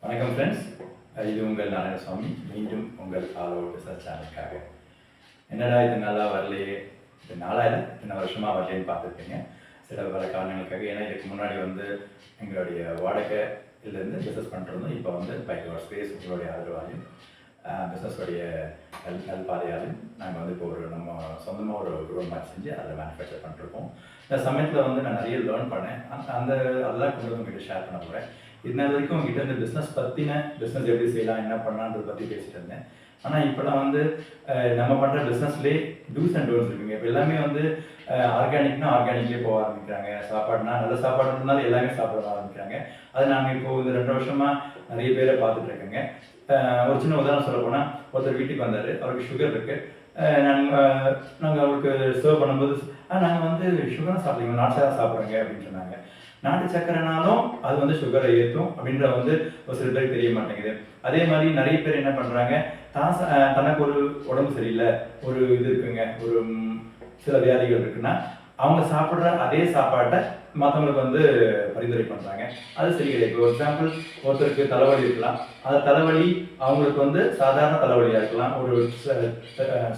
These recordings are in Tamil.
வணக்கம் ஃப்ரெண்ட்ஸ், இது உங்கள் நாராயணசாமி. மீண்டும் உங்கள் ஆலோ பிஸ்னஸ் சேனலுக்காக. என்னடா இது நல்லா வரலையே, இது நாளாக இல்லை இத்தனை வருஷமாக வரலேன்னு பார்த்துருப்பீங்க. சில பல காரணங்களுக்காக. ஏன்னா இதுக்கு முன்னாடி எங்களுடைய வாடகையிலேருந்து பிஸ்னஸ் பண்ணிருந்தோம். இப்போ பை யுவர் ஸ்பேஸ் உங்களுடைய ஆதரவாலையும் பிஸ்னஸோடைய பாதையாலையும் நாங்கள் இப்போ நம்ம சொந்தமாக ஒரு குரூப் மாதிரி செஞ்சு அதை மேனுஃபேக்சர் பண்ணிருக்கோம். இந்த சமயத்தில் நான் நிறைய லேர்ன் பண்ணேன். அதெல்லாம் கொண்டு உங்ககிட்ட ஷேர் பண்ண போகிறேன். இதனால வரைக்கும் உங்ககிட்ட இந்த பிஸ்னஸ் எப்படி செய்யலாம், என்ன பண்ணலான்றதை பற்றி பேசிட்டு இருந்தேன். ஆனால் இப்போலாம் நம்ம பண்ணுற பிஸ்னஸ்லேயே டூஸ் அண்ட் டோன்ஸ் இருக்குங்க. இப்போ எல்லாமே ஆர்கானிக்னா ஆர்கானிக்லேயே போக ஆரம்பிக்கிறாங்க. சாப்பாடுனா நல்ல சாப்பாடு இருந்தாலும் எல்லாமே சாப்பிட ஆரம்பிக்கிறாங்க. அது நாங்கள் இப்போது இந்த 2 வருஷமாக நிறைய பேரை பார்த்துட்டு இருக்கேங்க. ஒரு சின்ன உதாரணம் சொல்ல போனால், ஒருத்தர் வீட்டுக்கு வந்தார், அவருக்கு சுகர் இருக்குது. நாங்கள் அவருக்கு சர்வ் பண்ணும்போது நாங்கள் சுகராக சாப்பிடுங்க, நாட்டு சக்கரை சாப்பிட்றோங்க அப்படின்னு சொன்னாங்க. நாட்டு சக்கரைனாலும் அது சுகரை ஏற்றும் அப்படின்ற ஒரு சில பேருக்கு தெரிய மாட்டேங்குது. அதே மாதிரி நிறைய பேர் என்ன பண்ணுறாங்க, தனக்கு ஒரு உடம்பு சரியில்லை, ஒரு இது இருக்குங்க, ஒரு சில வியாதிகள் இருக்குன்னா அவங்க சாப்பிட்ற அதே சாப்பாட்டை மற்றவங்களுக்கு பரிந்துரை பண்ணுறாங்க. அது சரி கிடையாது. இப்போ எக்ஸாம்பிள், ஒருத்தருக்கு தலைவலி இருக்கலாம். அந்த தலைவலி அவங்களுக்கு சாதாரண தலைவலியாக இருக்கலாம், ஒரு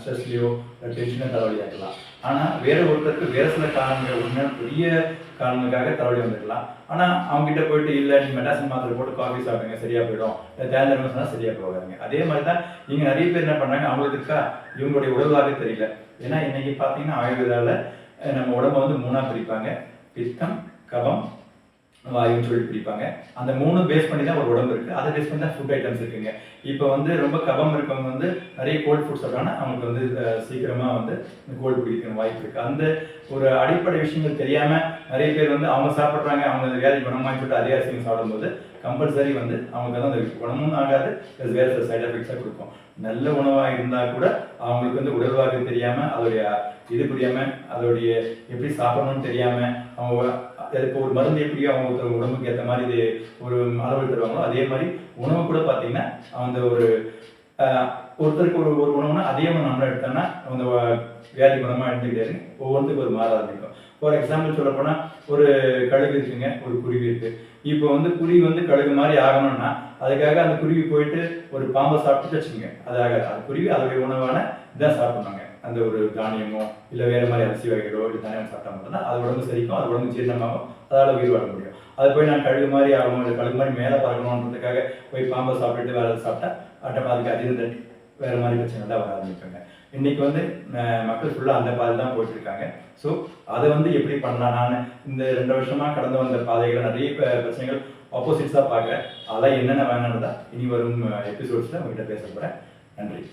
ஸ்ட்ரெஸ்லையோ டென்ஷனோ தலைவலியாக இருக்கலாம். ஆனால் வேற ஒருத்தருக்கு வேறு சில காரணங்கள், உண்மையான பெரிய காரணங்களுக்காக தலைவலி வந்துருக்கலாம். ஆனால் அவங்ககிட்ட போயிட்டு இல்லை நீங்கள் மெட்டாசின் மாத்திரை போட்டு காஃபி சாப்பிடுங்க சரியாக போயிடும், தேர்ந்தெடுப்பு சொன்னால் சரியாக போகாதுங்க. அதே மாதிரி தான் இங்கே நிறைய பேர் என்ன பண்ணுறாங்க, அவங்களுக்கு இருக்கா இவங்களுடைய உடல்வாகவே தெரியல. ஏன்னா இன்னைக்கு பார்த்தீங்கன்னா ஆயுர்வேதாவில் நம்ம உடம்பை 3ஆக பிரிப்பாங்க. பித்தம், கபம், வாயுன்னு சொல்லி பிரிப்பாங்க. அந்த 3 பேஸ் பண்ணி தான் ஒரு உடம்பு இருக்குது. அதை பேஸ் பண்ணி தான் ஃபுட் ஐட்டம்ஸ் இருக்குங்க. இப்போ ரொம்ப கபம் இருக்கவங்க நிறைய கோல்ட் ஃபுட் சாப்பிட்டாங்கன்னா அவங்களுக்கு சீக்கிரமாக கோல்டு பிடிக்கிற வாய்ப்பு இருக்குது. அந்த ஒரு அடிப்படை விஷயங்கள் தெரியாமல் நிறைய பேர் அவங்க சாப்பிட்றாங்க. அவங்க வியாதி குணமாக சொல்லிட்டு அதே அரிசிங்க சாப்பிடும்போது கம்பல்சரி அவங்களுக்கு அந்த குணமும் ஆகாது, ப்ளஸ் வேறு சில சைட் எஃபெக்ட்ஸாக கொடுக்கும். நல்ல உணவாக இருந்தால் கூட அவங்களுக்கு உடல்வாக தெரியாமல், அதோடைய இது புரியாமல், அதோடைய எப்படி சாப்பிடணும்னு தெரியாமல், அவங்க இப்போ ஒரு மருந்து எப்படியோ அவங்க உடம்புக்கு ஏற்ற மாதிரி இது ஒரு அளவு தருவாங்களோ அதே மாதிரி உணவு கூட பார்த்தீங்கன்னா ஒருத்தருக்கு ஒரு உணவுனா அதே உணவு நம்மள எடுத்தோம்னா அந்த வியாதி குணமாக எடுத்துக்கிட்டாரு ஒவ்வொருத்துக்கு ஒரு மாற ஆரம்பிக்கும். ஃபார் எக்ஸாம்பிள் சொல்ல போனால், ஒரு கழுகு இருக்குங்க, ஒரு குருவி இருக்கு. இப்போ குருவி கழுகு மாதிரி ஆகணும்னா அதுக்காக அந்த குருவி போயிட்டு ஒரு பாம்பை சாப்பிட்டு வச்சுக்கோங்க, அது ஆகாது. அது குருவி அதோடைய உணவான இதான் சாப்பிடுவாங்க. அந்த ஒரு தானியமோ இல்லை வேறு மாதிரி அரிசி வகைகளோ இல்லை தானியம் சாப்பிட்டா மட்டும்தான் அது உடம்பு சரிக்கும், அது உடம்பு ஜீரணமாகும், அதால் உயிர் வாழ முடியும். அது போய் நான் கழுகு மாதிரி ஆகணும் இல்லை கழுகு மாதிரி மேலே பறக்கணுன்றதுக்காக போய் பாம்பை சாப்பிட்டுட்டு வேறு சாப்பிட்டா அதுக்கு அதிகம் தட்டி வேறு மாதிரி பிரச்சனை தான் வர ஆரம்பிப்பாங்க. இன்னைக்கு மக்கள் ஃபுல்லாக அந்த பாதை தான் போயிட்டு இருக்காங்க. ஸோ அதை எப்படி பண்ணலாம், நான் இந்த 2 வருஷமாக கடந்து வந்த பாதைகளை நிறைய பிரச்சனைகள் ஆப்போசிட்ஸாக பார்க்குறேன். அதெல்லாம் என்னென்ன வேணுன்றதா இனி வரும் எபிசோட்ஸில் உங்கள்கிட்ட பேச போகிறேன். நன்றி.